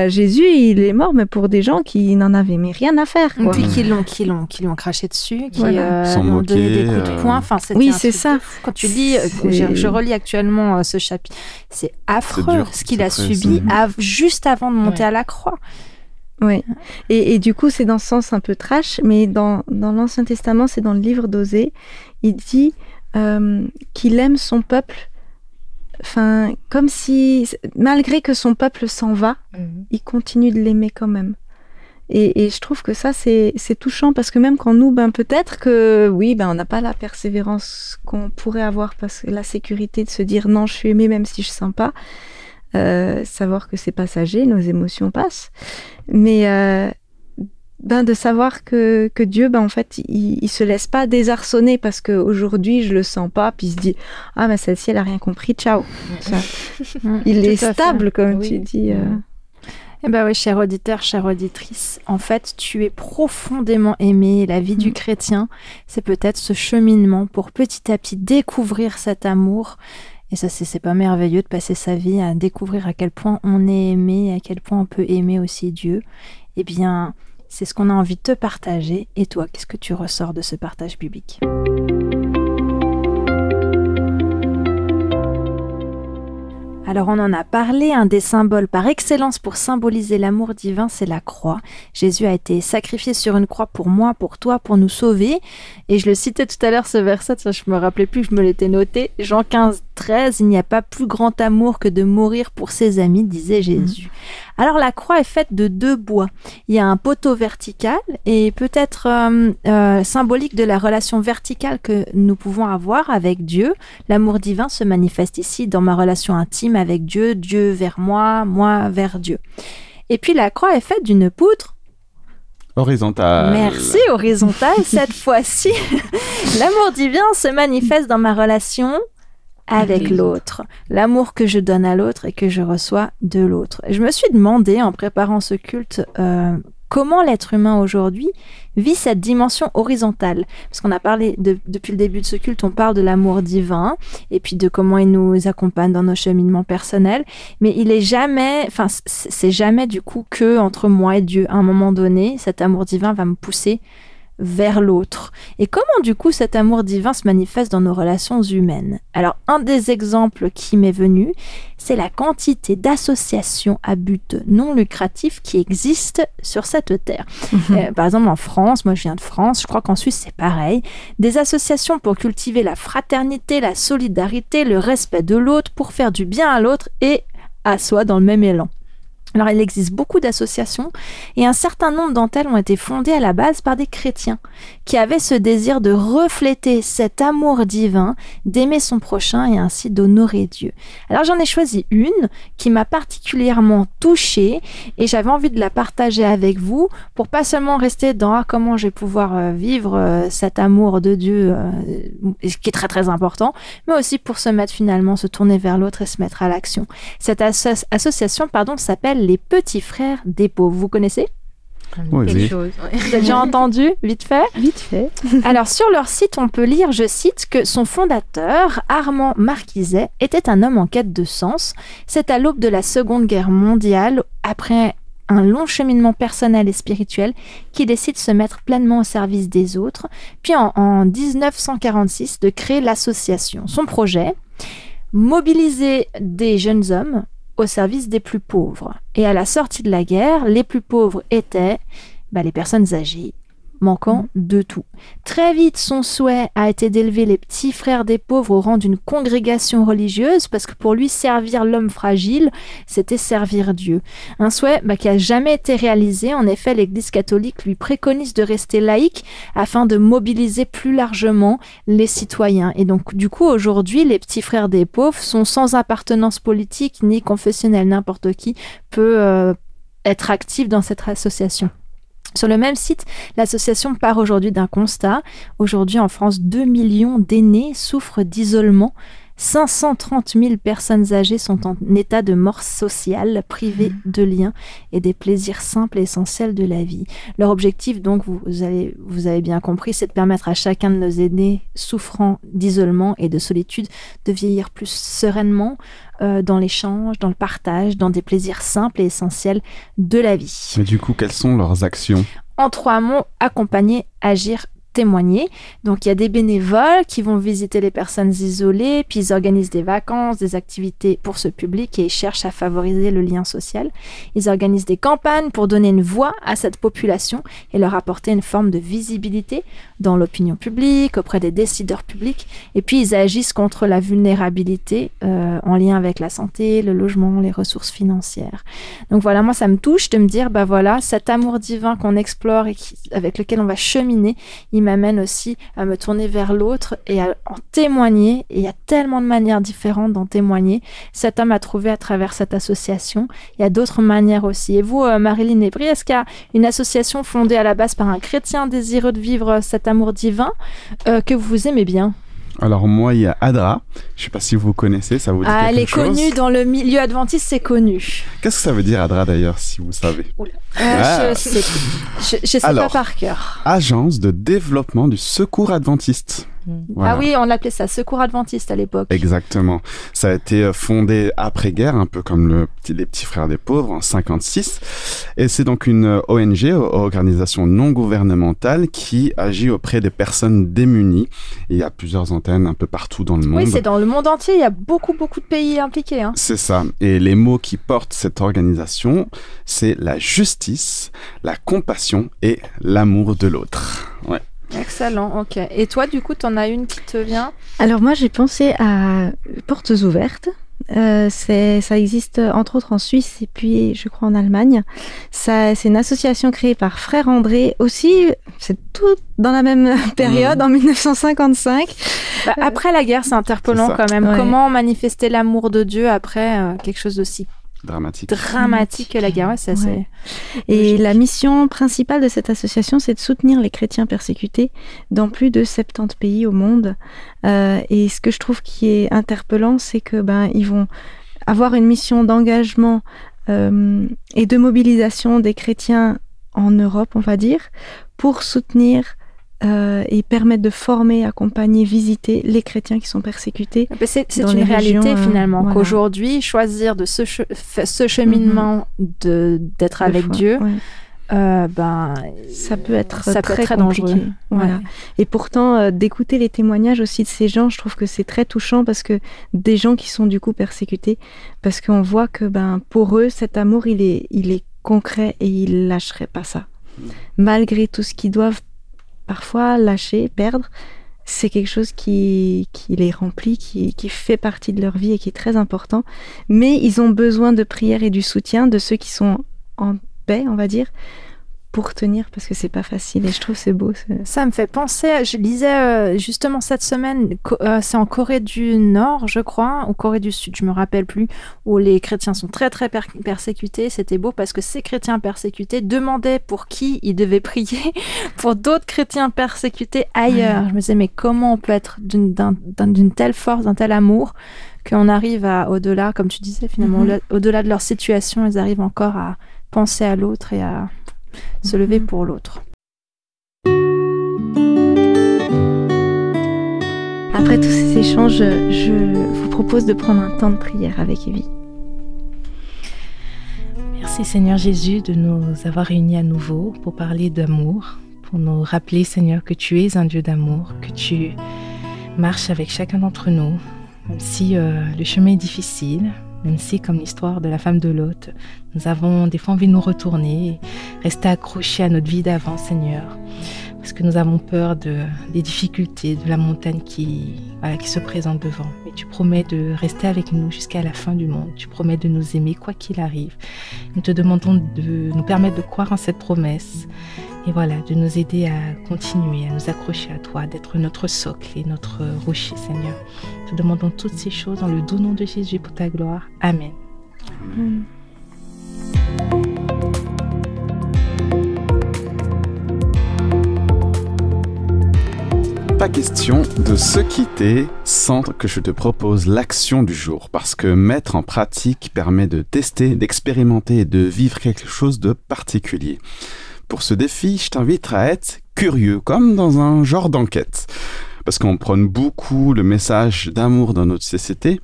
Jésus il est mort, mais pour des gens qui n'en avaient mais rien à faire. Quoi. Puis qui l'ont craché dessus, qui lui S'en ont donné des moquer, coups de poing. Enfin, oui, c'est ça. Quand tu lis, je relis actuellement ce chapitre, c'est affreux dur, ce qu'il a très subi juste avant de monter à la croix. Oui, et du coup c'est dans ce sens un peu trash, mais dans l'Ancien Testament, c'est dans le livre d'Osée, il dit qu'il aime son peuple, enfin comme si, malgré que son peuple s'en va, il continue de l'aimer quand même. Et je trouve que ça c'est touchant, parce que même quand nous, peut-être que oui, on n'a pas la persévérance qu'on pourrait avoir, parce que la sécurité de se dire non, je suis aimé même si je sens pas. Savoir que c'est passager, nos émotions passent, mais de savoir que Dieu, en fait, il se laisse pas désarçonner parce qu'aujourd'hui je le sens pas, puis il se dit ah mais celle-ci elle a rien compris, ciao. Il est stable comme tu dis. Eh bien oui, cher auditeur, chère auditrice, en fait, tu es profondément aimé. La vie du chrétien, c'est peut-être ce cheminement pour petit à petit découvrir cet amour. Et ça, c'est pas merveilleux de passer sa vie à découvrir à quel point on est aimé, à quel point on peut aimer aussi Dieu. Eh bien, c'est ce qu'on a envie de te partager. Et toi, qu'est-ce que tu ressors de ce partage biblique ? Alors on en a parlé, un des symboles par excellence pour symboliser l'amour divin, c'est la croix. Jésus a été sacrifié sur une croix pour moi, pour toi, pour nous sauver. Et je le citais tout à l'heure, ce verset, je me rappelais plus, je me l'étais noté. Jean 15, 13, il n'y a pas plus grand amour que de mourir pour ses amis, disait Jésus. Alors la croix est faite de 2 bois. Il y a un poteau vertical et peut-être symbolique de la relation verticale que nous pouvons avoir avec Dieu. L'amour divin se manifeste ici dans ma relation intime avec Dieu, Dieu vers moi, moi vers Dieu. Et puis la croix est faite d'une poutre horizontale. Merci, horizontale. Cette fois-ci, l'amour divin se manifeste dans ma relation avec l'autre. L'amour que je donne à l'autre et que je reçois de l'autre. Et je me suis demandé, en préparant ce culte, comment l'être humain aujourd'hui vit cette dimension horizontale. Parce qu'on a parlé, depuis le début de ce culte, on parle de l'amour divin et puis de comment il nous accompagne dans nos cheminements personnels. Mais il est jamais, enfin, c'est jamais du coup que entre moi et Dieu. À un moment donné, cet amour divin va me pousser vers l'autre. Et comment du coup cet amour divin se manifeste dans nos relations humaines? Alors un des exemples qui m'est venu, c'est la quantité d'associations à but non lucratif qui existent sur cette terre. Par exemple en France, moi je viens de France, je crois qu'en Suisse c'est pareil, des associations pour cultiver la fraternité, la solidarité, le respect de l'autre, pour faire du bien à l'autre et à soi dans le même élan. Alors, il existe beaucoup d'associations et un certain nombre d'entre elles ont été fondées à la base par des chrétiens qui avaient ce désir de refléter cet amour divin, d'aimer son prochain et ainsi d'honorer Dieu. Alors, j'en ai choisi une qui m'a particulièrement touchée et j'avais envie de la partager avec vous pour pas seulement rester dans comment je vais pouvoir vivre cet amour de Dieu, qui est très très important, mais aussi pour se mettre finalement, se tourner vers l'autre et se mettre à l'action. Cette association, s'appelle les Petits Frères des Pauvres. Vous connaissez ? Oui. Vous avez déjà entendu, vite fait ? Vite fait. Alors, sur leur site, on peut lire, je cite, que son fondateur, Armand Marquiset, était un homme en quête de sens. C'est à l'aube de la Seconde Guerre mondiale, après un long cheminement personnel et spirituel, qu'il décide de se mettre pleinement au service des autres, puis en 1946, de créer l'association. Son projet, mobiliser des jeunes hommes au service des plus pauvres. Et à la sortie de la guerre, les plus pauvres étaient les personnes âgées, manquant de tout. Très vite, son souhait a été d'élever les petits frères des pauvres au rang d'une congrégation religieuse, parce que pour lui, servir l'homme fragile, c'était servir Dieu. Un souhait qui n'a jamais été réalisé. En effet, l'Église catholique lui préconise de rester laïque afin de mobiliser plus largement les citoyens. Et donc, du coup, aujourd'hui, les petits frères des pauvres sont sans appartenance politique ni confessionnelle. N'importe qui peut être actif dans cette association. Sur le même site, l'association part aujourd'hui d'un constat. Aujourd'hui, en France, 2 millions d'aînés souffrent d'isolement. 530 000 personnes âgées sont en état de mort sociale, privées de liens et des plaisirs simples et essentiels de la vie. Leur objectif, donc, vous avez bien compris, c'est de permettre à chacun de nos aînés souffrant d'isolement et de solitude de vieillir plus sereinement, dans l'échange, dans le partage, dans des plaisirs simples et essentiels de la vie. Mais du coup, quelles sont leurs actions ? En 3 mots, accompagner, agir, témoigner. Donc, il y a des bénévoles qui vont visiter les personnes isolées, puis ils organisent des vacances, des activités pour ce public et ils cherchent à favoriser le lien social. Ils organisent des campagnes pour donner une voix à cette population et leur apporter une forme de visibilité dans l'opinion publique, auprès des décideurs publics. Et puis, ils agissent contre la vulnérabilité en lien avec la santé, le logement, les ressources financières. Donc voilà, moi, ça me touche de me dire, voilà, cet amour divin qu'on explore et avec lequel on va cheminer, il m'amène aussi à me tourner vers l'autre et à en témoigner. Et il y a tellement de manières différentes d'en témoigner. Cet homme a trouvé à travers cette association. Il y a d'autres manières aussi. Et vous, Marilyn Ebry, est-ce qu'il y a une association fondée à la base par un chrétien désireux de vivre cet amour divin que vous aimez bien ? Alors moi, il y a Adra. Je ne sais pas si vous connaissez, ça vous dit quelque chose ? Elle est connue dans le milieu adventiste, c'est connu. Qu'est-ce que ça veut dire Adra d'ailleurs, si vous savez ? Je sais pas par cœur. Agence de développement du secours adventiste. Voilà. Ah oui, on l'appelait ça, Secours Adventiste à l'époque. Exactement. Ça a été fondé après-guerre, un peu comme les petits frères des pauvres, en 56. Et c'est donc une ONG, organisation non gouvernementale, qui agit auprès des personnes démunies. Et il y a plusieurs antennes un peu partout dans le monde. Oui, c'est dans le monde entier. Il y a beaucoup de pays impliqués. Hein. C'est ça. Et les mots qui portent cette organisation, c'est la justice, la compassion et l'amour de l'autre. Ouais. Excellent, ok. Et toi, du coup, t'en as une qui te vient ? Alors moi, j'ai pensé à Portes Ouvertes. Ça existe entre autres en Suisse et puis je crois en Allemagne. C'est une association créée par Frère André aussi. C'est tout dans la même période, en 1955. Après la guerre, c'est interpellant quand même. Ouais. Comment manifester l'amour de Dieu après quelque chose d'aussi dramatique que la guerre, c'est assez... Ouais. Et la mission principale de cette association, c'est de soutenir les chrétiens persécutés dans plus de 70 pays au monde. Et ce que je trouve qui est interpellant, c'est que ils vont avoir une mission d'engagement et de mobilisation des chrétiens en Europe, on va dire, pour soutenir et permettre de former, accompagner, visiter les chrétiens qui sont persécutés. C'est une réalité finalement, voilà. Qu'aujourd'hui, choisir de ce cheminement d'être avec Dieu, ça peut être très dangereux. Voilà. Ouais. Et pourtant, d'écouter les témoignages aussi de ces gens, je trouve que c'est très touchant parce que des gens qui sont du coup persécutés, parce qu'on voit que pour eux, cet amour, il est concret et ils lâcheraient pas ça. Malgré tout ce qu'ils doivent parfois lâcher, perdre, c'est quelque chose qui les remplit, qui fait partie de leur vie et qui est très important. Mais ils ont besoin de prière et du soutien de ceux qui sont en paix, on va dire, pour tenir, parce que c'est pas facile. Et je trouve c'est beau. Ça me fait penser, je lisais justement cette semaine, c'est en Corée du Nord, je crois, ou Corée du Sud, je me rappelle plus, où les chrétiens sont très très persécutés. C'était beau parce que ces chrétiens persécutés demandaient pour qui ils devaient prier pour d'autres chrétiens persécutés ailleurs. Je me disais, mais comment on peut être d'une telle force, d'un tel amour, qu'on arrive au-delà, comme tu disais finalement, au-delà de leur situation, ils arrivent encore à penser à l'autre et à se lever pour l'autre. Après tous ces échanges, je vous propose de prendre un temps de prière avec Evie. Merci Seigneur Jésus de nous avoir réunis à nouveau pour parler d'amour, pour nous rappeler Seigneur que tu es un Dieu d'amour, que tu marches avec chacun d'entre nous, même si le chemin est difficile, même si, comme l'histoire de la femme de Lot, nous avons des fois envie de nous retourner, rester accrochés à notre vie d'avant, Seigneur. parce que nous avons peur des difficultés, de la montagne qui se présente devant. Mais tu promets de rester avec nous jusqu'à la fin du monde. Tu promets de nous aimer quoi qu'il arrive. Nous te demandons de nous permettre de croire en cette promesse et de nous aider à continuer, à nous accrocher à toi, d'être notre socle et notre rocher, Seigneur. Nous te demandons toutes ces choses dans le doux nom de Jésus pour ta gloire. Amen. Pas question de se quitter sans que je te propose l'action du jour, parce que mettre en pratique permet de tester, d'expérimenter et de vivre quelque chose de particulier. Pour ce défi, je t'invite à être curieux, comme dans un genre d'enquête, parce qu'on prône beaucoup le message d'amour dans notre société,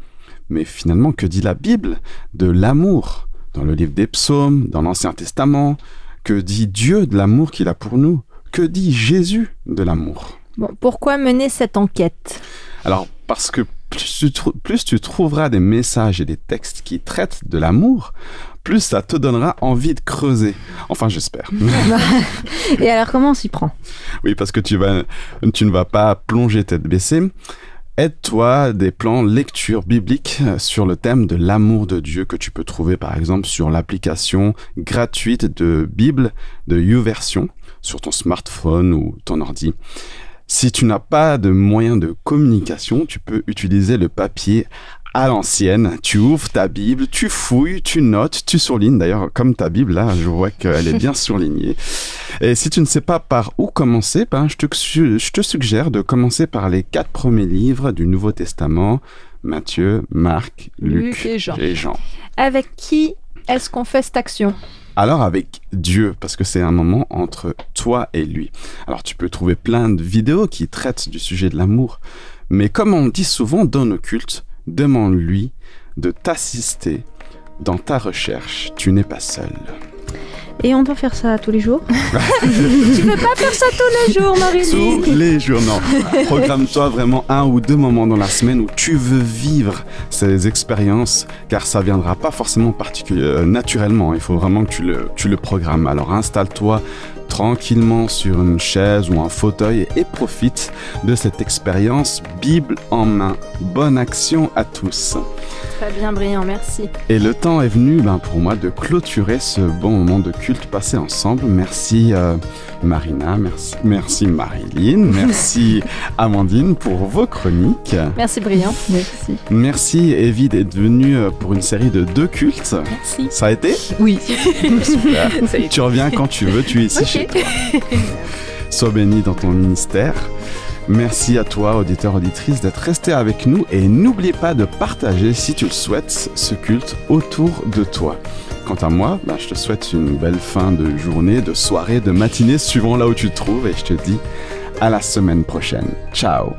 mais finalement, que dit la Bible de l'amour dans le livre des psaumes, dans l'Ancien Testament? Que dit Dieu de l'amour qu'il a pour nous? Que dit Jésus de l'amour? Bon, pourquoi mener cette enquête? Alors, parce que plus tu trouveras des messages et des textes qui traitent de l'amour, plus ça te donnera envie de creuser. Enfin, j'espère. Et alors, comment on s'y prend? Oui, parce que tu ne vas pas plonger tête baissée. Aide-toi des plans lecture biblique sur le thème de l'amour de Dieu que tu peux trouver par exemple sur l'application gratuite de Bible de YouVersion sur ton smartphone ou ton ordi. Si tu n'as pas de moyen de communication, tu peux utiliser le papier à l'ancienne. Tu ouvres ta Bible, tu fouilles, tu notes, tu surlignes. D'ailleurs, comme ta Bible, là, je vois qu'elle est bien surlignée. Et si tu ne sais pas par où commencer, je te suggère de commencer par les 4 premiers livres du Nouveau Testament, Matthieu, Marc, Luc et Jean. Avec qui est-ce qu'on fait cette action? Alors avec Dieu, parce que c'est un moment entre toi et lui. Alors tu peux trouver plein de vidéos qui traitent du sujet de l'amour, mais comme on dit souvent dans nos cultes, demande-lui de t'assister dans ta recherche. Tu n'es pas seul. Et on doit faire ça tous les jours? Tu peux pas faire ça tous les jours, Marie-Line? Tous les jours, non. Programme-toi vraiment 1 ou 2 moments dans la semaine où tu veux vivre ces expériences, car ça viendra pas forcément naturellement. Il faut vraiment que tu le programmes. Alors installe-toi tranquillement sur une chaise ou un fauteuil et profite de cette expérience Bible en main. Bonne action à tous. Très bien, brillant, merci. Et le temps est venu pour moi de clôturer ce bon moment de culte passé ensemble. Merci Marina, merci Marie-Line, merci Amandine pour vos chroniques. Merci Brillant. Merci. Merci Evie d'être venue pour une série de 2 cultes. Merci. Ça a été? Oui. Super. Tu reviens quand tu veux, tu es ici chez toi. Sois béni dans ton ministère. Merci à toi, auditeur, auditrice, d'être resté avec nous et n'oublie pas de partager, si tu le souhaites, ce culte autour de toi. Quant à moi, je te souhaite une belle fin de journée, de soirée, de matinée, suivant là où tu te trouves, et je te dis à la semaine prochaine. Ciao!